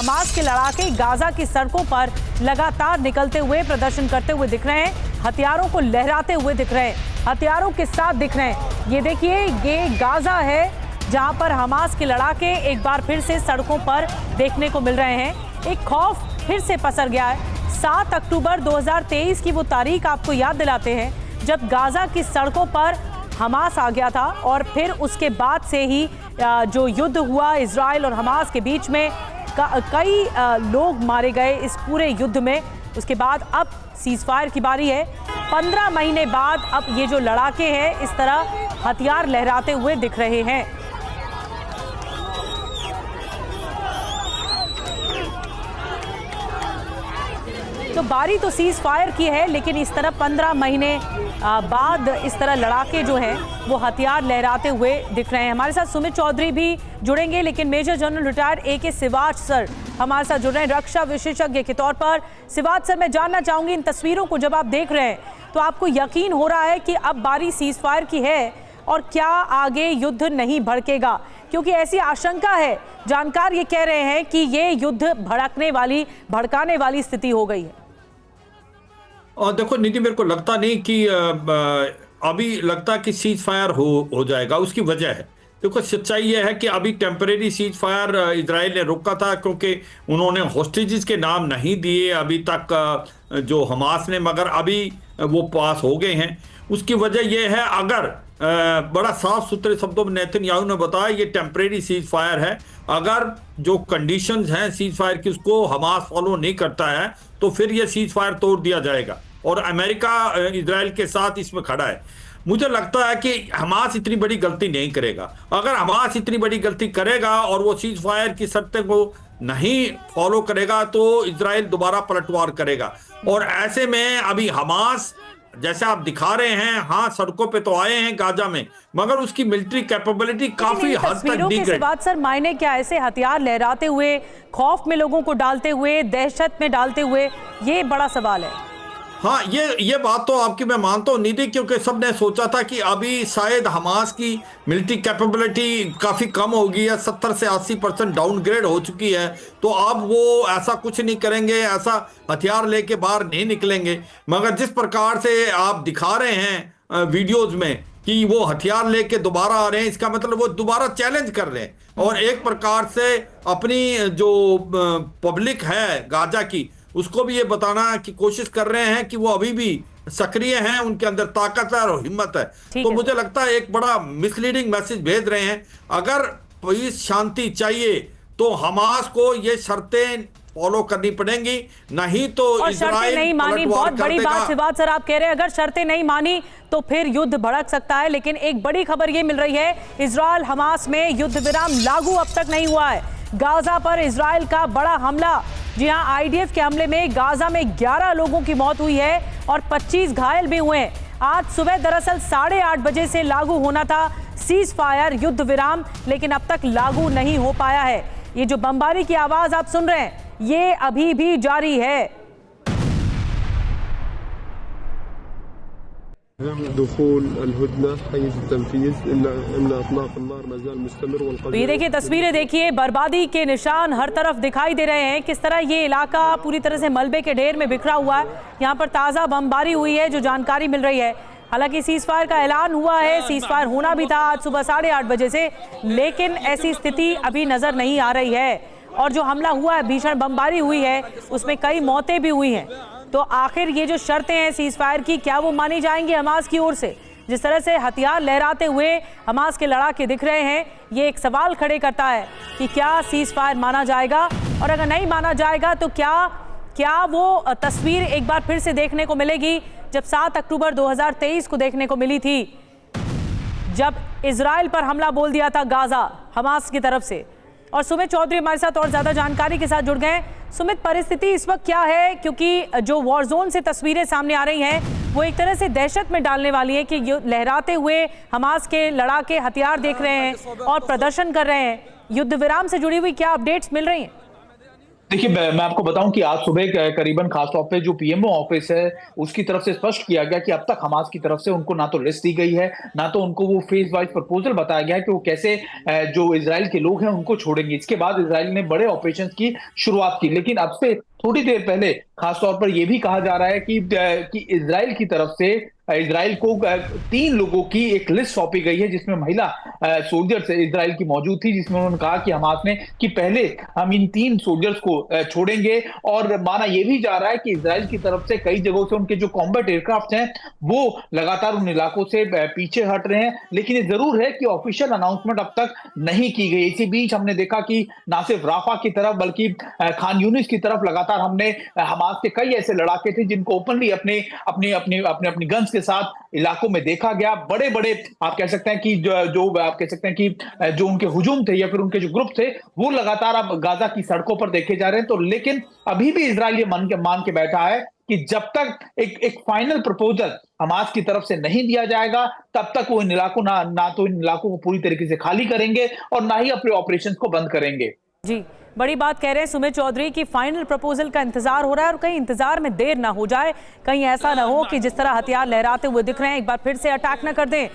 Hamas के लड़ाके Gaza की सड़कों पर लगातार निकलते हुए, प्रदर्शन करते हुए दिख रहे हैं, हथियारों को लहराते हुए दिख रहे हैं, हथियारों के साथ दिख रहे हैं। ये देखिए, ये गाजा है जहां पर हमास के लड़ाके एक बार फिर से सड़कों पर देखने को मिल रहे हैं। एक खौफ फिर से पसर गया है। 7 अक्टूबर 2023 की वो तारीख आपको याद दिलाते हैं जब गाजा की सड़कों पर हमास आ गया था और फिर उसके बाद से ही जो युद्ध हुआ इजराइल और हमास के बीच में, कई लोग मारे गए इस पूरे युद्ध में। उसके बाद अब सीज फायर की बारी है। 15 महीने बाद अब ये जो लड़ाके हैं इस तरह हथियार लहराते हुए दिख रहे हैं। तो बारी तो सीज फायर की है, लेकिन इस तरह 15 महीने बाद इस तरह लड़ाके जो हैं वो हथियार लहराते हुए दिख रहे हैं। हमारे साथ सुमित चौधरी भी जुड़ेंगे, लेकिन major general retired AK Siwach sir हमारे साथ जुड़ रहे हैं रक्षा विशेषज्ञ के तौर पर। सिवाच सर, मैं जानना चाहूंगी, इन तस्वीरों को जब आप देख रहे हैं तो आपको यकीन हो रहा है कि अब बारी सीज फायर की है और क्या आगे युद्ध नहीं भड़केगा? क्योंकि ऐसी आशंका है, जानकार ये कह रहे हैं कि ये युद्ध भड़काने वाली स्थिति हो गई है। और देखो निधि, मेरे को लगता नहीं कि अभी लगता कि सीज फायर हो जाएगा। उसकी वजह है, देखो सच्चाई यह है कि अभी टेम्परेरी सीज फायर इजराइल ने रोका था क्योंकि उन्होंने हॉस्टेजेस के नाम नहीं दिए अभी तक जो हमास ने, मगर अभी वो पास हो गए हैं। उसकी वजह यह है, अगर बड़ा साफ सुथरे शब्दों में नेतन्याहू ने बताया ये टेम्परेरी सीज फायर है, अगर जो कंडीशंस हैं सीज फायर की उसको हमास फॉलो नहीं करता है तो फिर ये सीज फायर तोड़ दिया जाएगा और अमेरिका इजराइल के साथ इसमें खड़ा है। मुझे लगता है कि हमास इतनी बड़ी गलती नहीं करेगा। अगर हमास इतनी बड़ी गलती करेगा और वो सीज फायर की शर्तें को नहीं फॉलो करेगा तो इजराइल दोबारा पलटवार करेगा। और ऐसे में अभी हमास जैसे आप दिखा रहे हैं, हाँ सड़कों पे तो आए हैं गाजा में, मगर उसकी मिलिट्री कैपेबिलिटी काफी हद तक दी गई। बात सर मायने क्या, ऐसे हथियार लहराते हुए, खौफ में लोगों को डालते हुए, दहशत में डालते हुए, ये बड़ा सवाल है। हाँ, ये बात तो आपकी मैं मानता हूँ निधि, क्योंकि सबने सोचा था कि अभी शायद हमास की मिलिट्री कैपेबिलिटी काफ़ी कम हो गई है, 70 से 80% डाउनग्रेड हो चुकी है, तो अब वो ऐसा कुछ नहीं करेंगे, ऐसा हथियार लेके बाहर नहीं निकलेंगे। मगर जिस प्रकार से आप दिखा रहे हैं वीडियोज में कि वो हथियार लेके दोबारा आ रहे हैं, इसका मतलब वो दोबारा चैलेंज कर रहे हैं और एक प्रकार से अपनी जो पब्लिक है गाजा की उसको भी ये बताना की कोशिश कर रहे हैं कि वो अभी भी सक्रिय हैं, उनके अंदर ताकत है और हिम्मत है। तो मुझे लगता है एक बड़ा मिसलीडिंग मैसेज भेज रहे हैं। अगर पीस शांति चाहिए तो हमास को ये शर्तें फॉलो करनी पड़ेंगी, नहीं तो शर्तें नहीं मानी, बहुत बड़ी बात सिवाच सर आप कह रहे हैं, अगर शर्तें नहीं मानी तो फिर युद्ध भड़क सकता है। लेकिन एक बड़ी खबर ये मिल रही है, इजराइल हमास में युद्ध विराम लागू अब तक नहीं हुआ है। गाजा पर इजराइल का बड़ा हमला, जी हां, IDF के हमले में गाजा में 11 लोगों की मौत हुई है और 25 घायल भी हुए हैं। आज सुबह दरअसल 8:30 बजे से लागू होना था सीज फायर युद्ध विराम, लेकिन अब तक लागू नहीं हो पाया है। ये जो बमबारी की आवाज आप सुन रहे हैं ये अभी भी जारी है। ये देखिए तस्वीरें देखिए, बर्बादी के निशान हर तरफ दिखाई दे रहे हैं। किस तरह ये इलाका पूरी तरह से मलबे के ढेर में बिखरा हुआ है। यहाँ पर ताज़ा बमबारी हुई है जो जानकारी मिल रही है। हालांकि सीज फायर का ऐलान हुआ है, सीज फायर होना भी था आज सुबह 8:30 बजे से, लेकिन ऐसी स्थिति अभी नजर नहीं आ रही है। और जो हमला हुआ है, भीषण बमबारी हुई है, उसमें कई मौतें भी हुई हैं। तो आखिर ये जो शर्तें हैं सीज फायर की, क्या वो मानी जाएंगी हमास की ओर से? जिस तरह से हथियार लहराते हुए हमास के लड़ाके दिख रहे हैं, ये एक सवाल खड़े करता है कि क्या सीज फायर माना जाएगा, और अगर नहीं माना जाएगा तो क्या वो तस्वीर एक बार फिर से देखने को मिलेगी जब 7 अक्टूबर 2023 को देखने को मिली थी, जब इजराइल पर हमला बोल दिया था गाजा हमास की तरफ से। और सुमित चौधरी हमारे साथ और ज्यादा जानकारी के साथ जुड़ गए। सुमित, परिस्थिति इस वक्त क्या है? क्योंकि जो वॉर जोन से तस्वीरें सामने आ रही हैं वो एक तरह से दहशत में डालने वाली है कि लहराते हुए हमास के लड़ाके हथियार देख रहे हैं और प्रदर्शन कर रहे हैं। युद्ध विराम से जुड़ी हुई क्या अपडेट्स मिल रही हैं? देखिए, मैं आपको बताऊं कि आज सुबह करीबन खासतौर पे जो पीएमओ ऑफिस है उसकी तरफ से स्पष्ट किया गया कि अब तक हमास की तरफ से उनको ना तो लिस्ट दी गई है, ना तो उनको वो फेज वाइज प्रपोजल बताया गया है कि वो कैसे जो इजराइल के लोग हैं उनको छोड़ेंगे। इसके बाद इजराइल ने बड़े ऑपरेशन की शुरुआत की, लेकिन अब से थोड़ी देर पहले खासतौर पर यह भी कहा जा रहा है कि इजराइल की तरफ से इजराइल को 3 लोगों की एक लिस्ट सौंपी गई है, जिसमें महिला सोल्जर्स इजराइल की मौजूद थी, जिसमें उन्होंने कहा कि हमास ने कि पहले हम इन 3 सोल्जर्स को छोड़ेंगे। और माना यह भी जा रहा है कि इजराइल की तरफ से कई जगहों से उनके जो कॉम्बैट एयरक्राफ्ट हैं वो लगातार उन इलाकों से पीछे हट रहे हैं, लेकिन ये जरूर है कि ऑफिशियल अनाउंसमेंट अब तक नहीं की गई। इसी बीच हमने देखा कि ना सिर्फ राफा की तरफ बल्कि खान यूनिस की तरफ लगातार हमने हमास के कई ऐसे लड़ाके थे जिनको ओपनली अपने अपने अपने अपने अपनी गन्स के साथ इलाकों में देखा गया। बड़े बड़े आप कह सकते हैं कि जो आप कह सकते हैं कि जो उनके हुजूम थे या फिर उनके जो ग्रुप थे वो लगातार अब गाजा की सड़कों पर देखे जा रहे हैं। तो लेकिन अभी भी इजराइल ये मान के बैठा है कि जब तक एक फाइनल प्रपोजल हमास की तरफ से नहीं दिया जाएगा तब तक वो इन इलाकों ना तो इन इलाकों को पूरी तरीके से खाली करेंगे और ना ही अपने ऑपरेशंस को बंद करेंगे। जी, बड़ी बात कह रहे हैं सुमित चौधरी की फाइनल प्रपोजल का इंतजार हो रहा है और कहीं इंतजार में देर ना हो जाए, कहीं ऐसा ना हो कि जिस तरह हथियार लहराते हुए दिख रहे हैं एक बार फिर से अटैक ना कर दें।